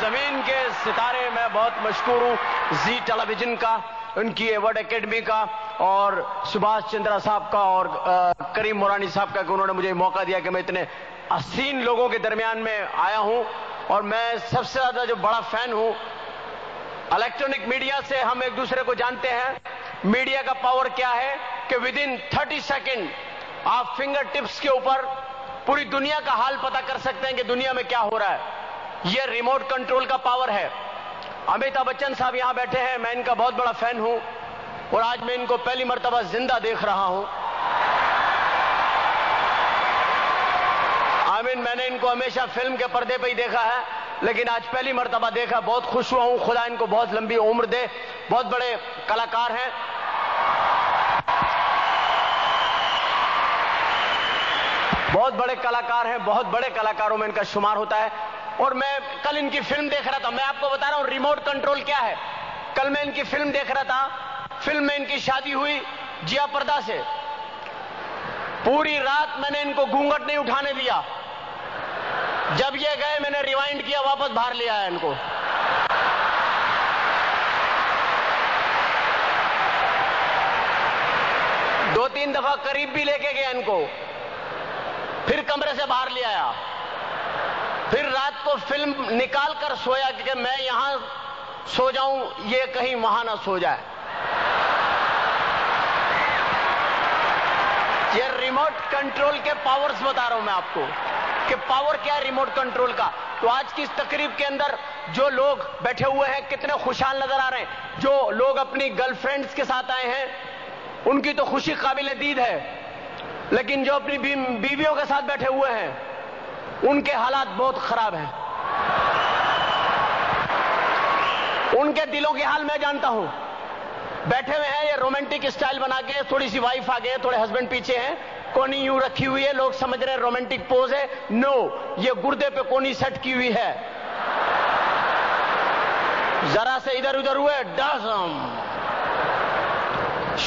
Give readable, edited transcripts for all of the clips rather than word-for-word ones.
زمین کے ستارے میں بہت مشکور ہوں زی ٹیلی ویژن کا، ان کی ایوارڈ اکیڈمی کا، اور سبھاش چندرا صاحب کا، اور کریم مورانی صاحب کا کہ انہوں نے مجھے موقع دیا کہ میں اتنے حسین لوگوں کے درمیان میں آیا ہوں. اور میں سب سے زیادہ جو بڑا فین ہوں، الیکٹرانک میڈیا سے ہم ایک دوسرے کو جانتے ہیں. میڈیا کا پاور کیا ہے کہ ود ان 30 سیکنڈ آپ فنگر ٹپس کے اوپر پوری دنیا کا حال پتہ کر سکتے ہیں کہ دنیا میں کیا ہو رہا ہے. یہ ریموٹ کنٹرول کا پاور ہے. امیتابھ بچن صاحب یہاں بیٹھے ہیں، میں ان کا بہت بڑا فین ہوں، اور آج میں ان کو پہلی مرتبہ زندہ دیکھ رہا ہوں. آمین. میں نے ان کو ہمیشہ فلم کے پردے پہ ہی دیکھا ہے، لیکن آج پہلی مرتبہ دیکھا. بہت خوش ہوا ہوں. خدا ان کو بہت لمبی عمر دے. بہت بڑے کلاکار ہیں. بہت بڑے کلاکار ہیں، بہت بڑے کلاکاروں میں ان کا شمار ہوتا ہے. اور میں کل ان کی فلم دیکھ رہا تھا. میں آپ کو بتا رہا ہوں ریموٹ کنٹرول کیا ہے. کل میں ان کی فلم دیکھ رہا تھا. فلم میں ان کی شادی ہوئی جیا پردہ سے. پوری رات میں نے ان کو گھونگھٹ نہیں اٹھانے دیا. جب یہ گئے میں نے ریوائنڈ کیا، واپس باہر لے آیا ان کو. دو تین دفعہ قریب بھی لے کے گیا ان کو، پھر کمرے سے باہر لے آیا. پھر رات کو فلم نکال کر سویا کہ میں یہاں سو جاؤں، یہ کہیں وہاں نہ سو جائے. یہ ریموٹ کنٹرول کے پاورز بتا رہا ہوں میں آپ کو کہ پاور کیا ہے ریموٹ کنٹرول کا. تو آج کی اس تقریب کے اندر جو لوگ بیٹھے ہوئے ہیں کتنے خوشحال نظر آ رہے ہیں. جو لوگ اپنی گرل فرینڈز کے ساتھ آئے ہیں ان کی تو خوشی قابل دید ہے، لیکن جو اپنی بیویوں کے ساتھ بیٹھے ہوئے ہیں ان کے حالات بہت خراب ہیں. ان کے دلوں کے حال میں جانتا ہوں. بیٹھے ہوئے ہیں یہ رومانٹک اسٹائل بنا کے، تھوڑی سی وائف آگے ہے، تھوڑے ہسبینڈ پیچھے ہیں، کونی یوں رکھی ہوئی ہے. لوگ سمجھ رہے ہیں رومانٹک پوز ہے. نو، یہ گردے پہ کونی سیٹ کی ہوئی ہے. ذرا سے ادھر ادھر ہوئے ڈازم.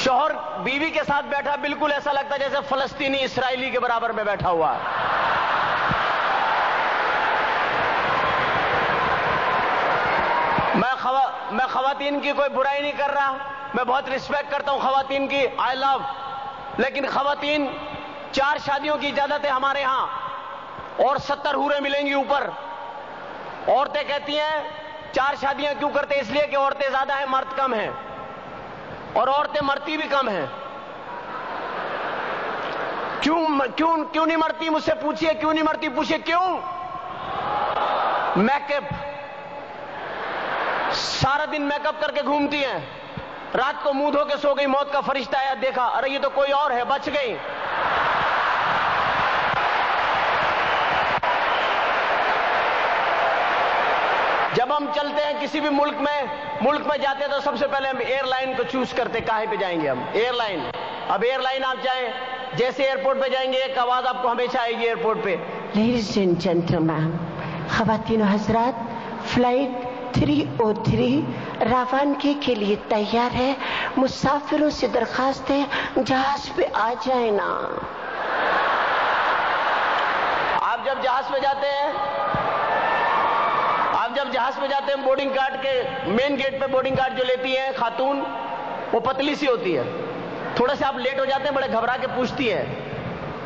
شوہر بیوی کے ساتھ بیٹھا بالکل ایسا لگتا ہے جیسے فلسطینی اسرائیلی کے برابر میں بیٹھا ہوا ہے. میں خواتین کی کوئی برائی نہیں کر رہا. میں بہت رسپیکٹ کرتا ہوں خواتین کی، آئی لو. لیکن خواتین 4 شادیوں کی اجازت ہے ہمارے ہاں، اور 70 حوریں ملیں گی اوپر. عورتیں کہتی ہیں 4 شادیاں کیوں کرتے؟ اس لیے کہ عورتیں زیادہ ہیں، مرد کم ہیں، اور عورتیں مرتی بھی کم ہیں. کیوں نہیں مرتی؟ مجھ سے پوچھئے کیوں نہیں مرتی. پوچھئے کیوں؟ میک اپ، سارا دن میک اپ کر کے گھومتی ہیں. رات کو منہ دھو کے سو گئی، موت کا فرشتہ آیا، دیکھا ارے یہ تو کوئی اور ہے، بچ گئی. جب ہم چلتے ہیں کسی بھی ملک میں جاتے ہیں تو سب سے پہلے ہم ایئر لائن کو چوز کرتے. کاہے پہ جائیں گے ہم؟ Airline. اب ایئر لائن آپ جائیں، جیسے ایئرپورٹ پہ جائیں گے ایک آواز آپ کو ہمیشہ آئے گی ایئرپورٹ پہ، لیڈیز اینڈ جینٹلمین، خواتین و حضرات، فلائٹ 303 روانگی کے لیے تیار ہے. مسافروں سے درخواست ہے جہاز پہ آ جائیں نا. آپ جب جہاز پہ جاتے ہیں بورڈنگ کارڈ کے مین گیٹ پہ بورڈنگ کارڈ جو لیتی ہیں خاتون، وہ پتلی سی ہوتی ہے. تھوڑا سے آپ لیٹ ہو جاتے ہیں، بڑے گھبرا کے پوچھتی ہے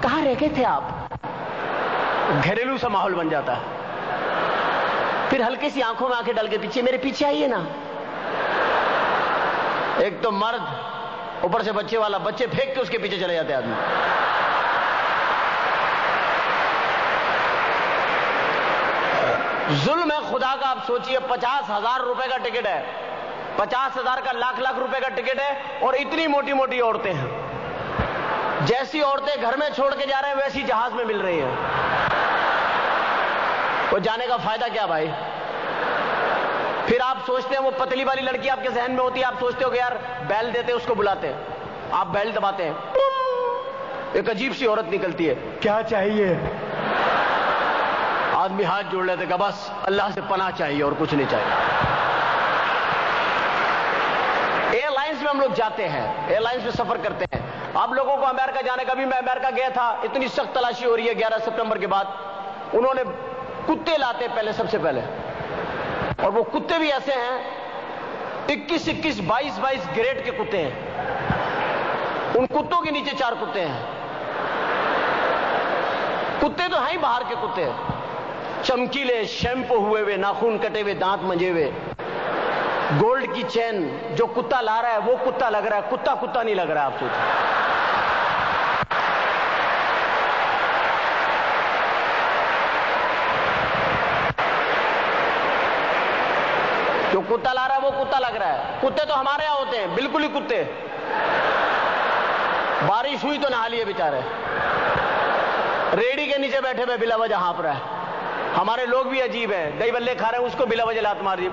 کہاں رہ گئے تھے آپ. گھریلو سا ماحول بن جاتا ہے. پھر ہلکی سی آنکھوں میں آنکھیں ڈال کے پیچھے، میرے پیچھے آئیے نا. ایک تو مرد، اوپر سے بچے والا، بچے پھینک کے اس کے پیچھے چلے جاتے آدمی. ظلم ہے خدا کا. آپ سوچئے 50,000 روپے کا ٹکٹ ہے، 50,000 کا لاکھ روپے کا ٹکٹ ہے، اور اتنی موٹی موٹی عورتیں ہیں. جیسی عورتیں گھر میں چھوڑ کے جا رہے ہیں ویسی جہاز میں مل رہی ہیں. وہ جانے کا فائدہ کیا بھائی؟ پھر آپ سوچتے ہیں وہ پتلی والی لڑکی آپ کے ذہن میں ہوتی ہے، آپ سوچتے ہو کہ یار بیل دیتے اس کو بلاتے ہیں. آپ بیل دباتے ہیں، ایک عجیب سی عورت نکلتی ہے، کیا چاہیے؟ آدمی ہاتھ جوڑ لیتے کہ بس اللہ سے پناہ چاہیے اور کچھ نہیں چاہیے. ایئر لائنز میں ہم لوگ جاتے ہیں، ایئر لائنز میں سفر کرتے ہیں. آپ لوگوں کو امریکہ جانے کا بھی، میں امریکہ گیا تھا، اتنی سخت تلاشی ہو رہی ہے 11 ستمبر کے بعد. انہوں نے کتے لاتے پہلے، سب سے پہلے اور وہ کتے بھی ایسے ہیں 21-21 22-22 گریڈ کے کتے ہیں. ان کتوں کے نیچے 4 کتے ہیں. کتے تو ہیں ہی باہر کے کتے، چمکیلے، شیمپو ہوئے ہوئے، ناخن کٹے ہوئے، دانت منجے ہوئے، گولڈ کی چین. جو کتا لا رہا ہے وہ کتا لگ رہا ہے، کتا نہیں لگ رہا ہے. آپ سوچیں جو کتا لا رہا ہے وہ کتا لگ رہا ہے. کتے تو ہمارے یہاں ہوتے ہیں بالکل ہی کتے. بارش ہوئی تو نہا لیے بیچارے، ریڑی کے نیچے بیٹھے ہوئے بلا وجہ ہانپ رہا ہے. ہمارے لوگ بھی عجیب ہیں، دہی بلے کھا رہے ہیں اس کو بلا وجہ لات مار دی.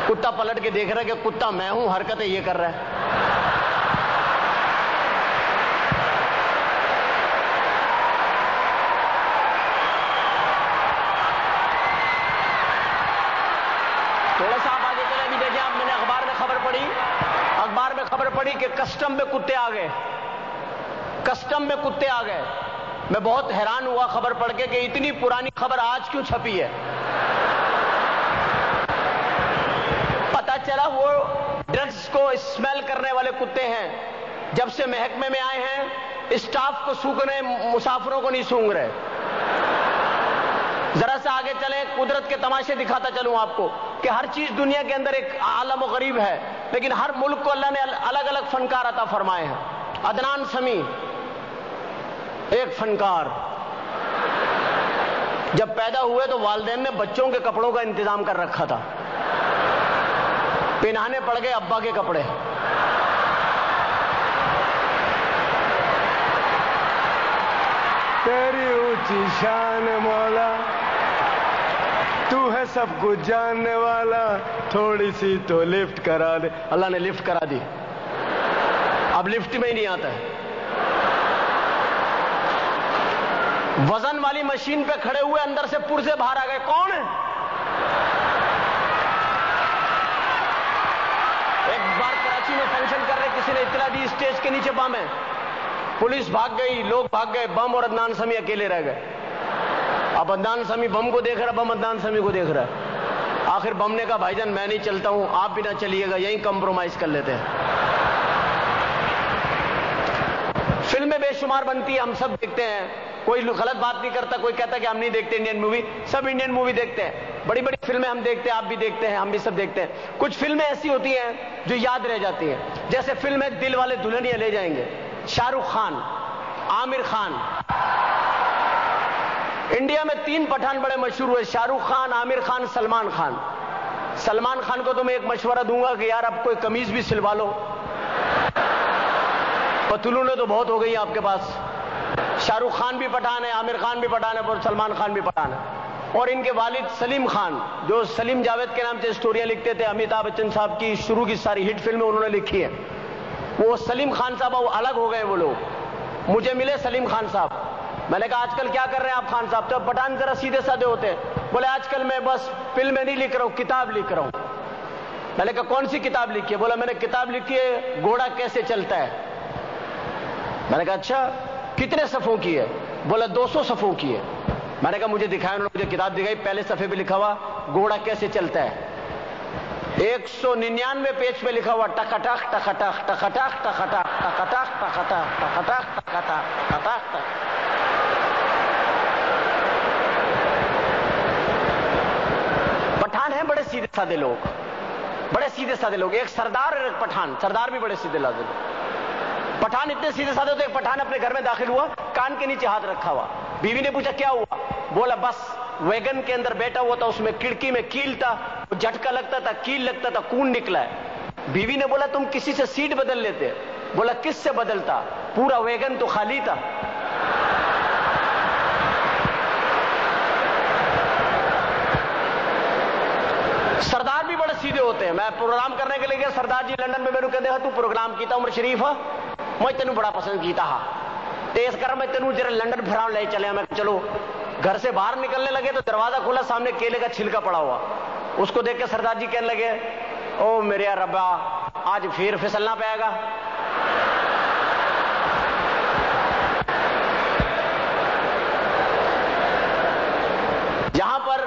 کتا پلٹ کے دیکھ رہا ہے کہ کتا میں ہوں، حرکتیں یہ کر رہا ہے. تھوڑا سا آپ آگے چلے. ابھی دیکھیں آپ، میں نے اخبار میں خبر پڑھی کہ کسٹم میں کتے آ گئے. کسٹم میں کتے آ گئے. میں بہت حیران ہوا خبر پڑھ کے کہ اتنی پرانی خبر آج کیوں چھپی ہے. پتا چلا وہ ڈرگز کو اسمیل کرنے والے کتے ہیں. جب سے محکمے میں آئے ہیں اسٹاف کو سونگھ رہے، مسافروں کو نہیں سونگھ رہے. ذرا سا آگے چلیں، قدرت کے تماشے دکھاتا چلوں آپ کو کہ ہر چیز دنیا کے اندر ایک عالم و غریب ہے، لیکن ہر ملک کو اللہ نے الگ الگ فنکار عطا فرمائے ہیں. عدنان سمیع ایک فنکار، جب پیدا ہوئے تو والدین نے بچوں کے کپڑوں کا انتظام کر رکھا تھا، پہنانے پڑ گئے ابا کے کپڑے. تیری اونچی شان مولا، تو ہے سب کچھ جاننے والا، تھوڑی سی تو لفٹ کرا دے. اللہ نے لفٹ کرا دی. اب لفٹ میں ہی نہیں آتا ہے. وزن والی مشین پہ کھڑے ہوئے اندر سے پرزے باہر آ گئے. کون ہے؟ ایک بار کراچی میں فنکشن کر رہے، کسی نے اطلاع دی اسٹیج کے نیچے بم ہے. پولیس بھاگ گئی، لوگ بھاگ گئے، بم اور عدنان سمیع اکیلے رہ گئے. اب عدنان سمیع بم کو دیکھ رہا، بم عدنان سمیع کو دیکھ رہا ہے. آخر بم نے کہا بھائی جان میں نہیں چلتا ہوں، آپ بھی نہ چلیے گا، یہیں کمپرومائز کر لیتے ہیں. فلمیں بے شمار بنتی ہیں، ہم سب دیکھتے ہیں. کوئی غلط بات نہیں کرتا، کوئی کہتا کہ ہم نہیں دیکھتے انڈین مووی. سب انڈین مووی دیکھتے ہیں. بڑی بڑی فلمیں ہم دیکھتے ہیں، آپ بھی دیکھتے ہیں، ہم بھی سب دیکھتے ہیں. کچھ فلمیں ایسی ہوتی ہیں جو یاد رہ جاتی ہیں، جیسے فلم ہے دل والے دلہنیا لے جائیں گے. شاہ رخ خان، عامر خان. انڈیا میں 3 پٹھان بڑے مشہور ہوئے، شاہ رخ خان، عامر خان، سلمان خان. سلمان خان کو تو میں ایک مشورہ دوں گا کہ یار اب کوئی قمیض بھی سلوا لو، پتلونیں تو بہت ہو گئی آپ کے پاس. شاہ رخ خان بھی پٹھان ہے، عامر خان بھی پٹھان ہے، اور سلمان خان بھی پٹھان ہے. اور ان کے والد سلیم خان، جو سلیم جاوید کے نام سے اسٹوریاں لکھتے تھے، امیتابھ بچن صاحب کی شروع کی ساری ہٹ فلمیں انہوں نے لکھی ہیں. وہ سلیم خان صاحب وہ الگ ہو گئے. وہ لوگ مجھے ملے سلیم خان صاحب، میں نے کہا آج کل کیا کر رہے ہیں آپ خان صاحب؟ تو پٹھان ذرا سیدھے سادے ہوتے ہیں. بولے آج کل میں بس فلمیں نہیں لکھ رہا ہوں، کتاب لکھ رہا ہوں. میں نے کہا کون سی کتاب لکھی ہے؟ بولا میں نے کتاب لکھی ہے گھوڑا کیسے چلتا ہے. میں نے کہا اچھا کتنے صفحوں کی ہے؟ بولا 200 صفحوں کی ہے. میں نے کہا مجھے دکھایا. انہوں نے مجھے کتاب دکھائی، پہلے صفحے پہ لکھا ہوا گھوڑا کیسے چلتا ہے. 199 پیج پہ لکھا ہوا ٹکٹاخ ٹکٹاخ ٹکٹاخ ٹکٹاخ ٹکٹاخ ٹکٹاخ ٹکٹاخ ٹکٹاخ ٹکٹاخ. پٹھان ہیں بڑے سیدھے سادے لوگ، بڑے سیدھے سادے لوگ. ایک سردار اور ایک پٹھان. سردار بھی بڑے سیدھے سادے لوگ. پٹھان اتنے سیدھے سادے ہوتے. ایک پٹھان اپنے گھر میں داخل ہوا، کان کے نیچے ہاتھ رکھا ہوا. بیوی نے پوچھا کیا ہوا؟ بولا بس ویگن کے اندر بیٹھا ہوا تھا، اس میں کھڑکی میں کیل تھا، جھٹکا لگتا تھا، کیل لگتا تھا، خون نکلا ہے. بیوی نے بولا تم کسی سے سیٹ بدل لیتے؟ بولا کس سے بدلتا؟ پورا ویگن تو خالی تھا. سردار بھی بڑے سیدھے ہوتے ہیں. میں پروگرام کرنے کے لیے گیا، سردار جی لندن میں میرے کہتے ہیں تو پروگرام کیتا عمر شریف میں تینوں بڑا پسند کیتا ہاں تیز کر میں تینوں جرا لندن پھراؤ لے چلے. میں چلو. گھر سے باہر نکلنے لگے تو دروازہ کھولا، سامنے کیلے کا چھلکا پڑا ہوا. اس کو دیکھ کے سردار جی کہنے لگے او میرے ربا آج پھر پھسلنا پائے گا. جہاں پر